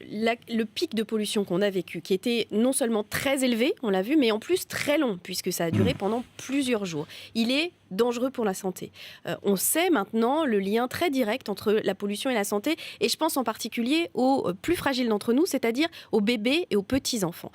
le pic de pollution qu'on a vécu, qui était non seulement très élevé, on l'a vu, mais en plus très long, puisque ça a duré pendant plusieurs jours. Il est dangereux pour la santé. On sait maintenant le lien très direct entre la pollution et la santé, et je pense en particulier aux plus fragiles d'entre nous, c'est-à-dire aux bébés et aux petits-enfants.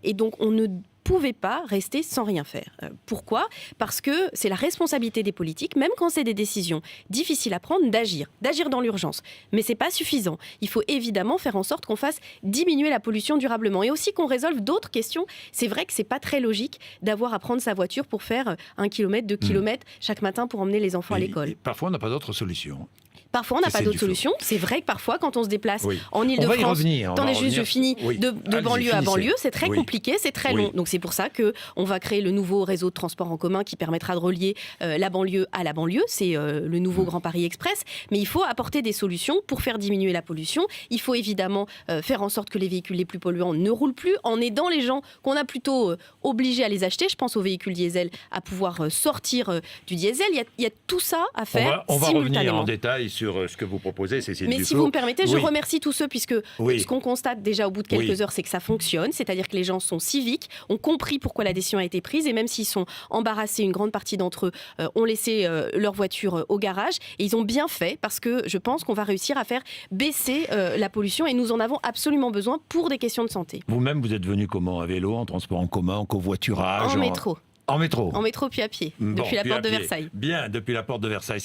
Et donc on ne pouvait pas rester sans rien faire. Pourquoi ? Parce que c'est la responsabilité des politiques, même quand c'est des décisions difficiles à prendre, d'agir dans l'urgence. Mais c'est pas suffisant. Il faut évidemment faire en sorte qu'on fasse diminuer la pollution durablement et aussi qu'on résolve d'autres questions. C'est vrai que c'est pas très logique d'avoir à prendre sa voiture pour faire 1 kilomètre, 2 kilomètres chaque matin pour emmener les enfants à l'école. Et parfois, on n'a pas d'autre solution. Parfois, on n'a pas d'autre solution. C'est vrai que parfois, quand on se déplace en Ile-de-France, je finis, de banlieue à banlieue, c'est très compliqué, c'est très long. Donc c'est pour ça qu'on va créer le nouveau réseau de transport en commun qui permettra de relier la banlieue à la banlieue. C'est le nouveau Grand Paris Express. Mais il faut apporter des solutions pour faire diminuer la pollution. Il faut évidemment faire en sorte que les véhicules les plus polluants ne roulent plus, en aidant les gens qu'on a plutôt obligés à les acheter. Je pense aux véhicules diesel, à pouvoir sortir du diesel. Il y a tout ça à faire on va simultanément. revenir en détail sur ce que vous proposez, Cécile Duflot. Mais si vous me permettez, je remercie tous ceux, puisque ce qu'on constate déjà au bout de quelques heures, c'est que ça fonctionne, c'est-à-dire que les gens sont civiques, ont compris pourquoi la décision a été prise, et même s'ils sont embarrassés, une grande partie d'entre eux ont laissé leur voiture au garage, et ils ont bien fait, parce que je pense qu'on va réussir à faire baisser la pollution, et nous en avons absolument besoin pour des questions de santé. Vous-même, vous êtes venu comment ? À vélo, en transport en commun, en covoiturage ? En métro. En métro. En métro puis à pied, depuis la porte de Versailles. Bien, depuis la porte de Versailles.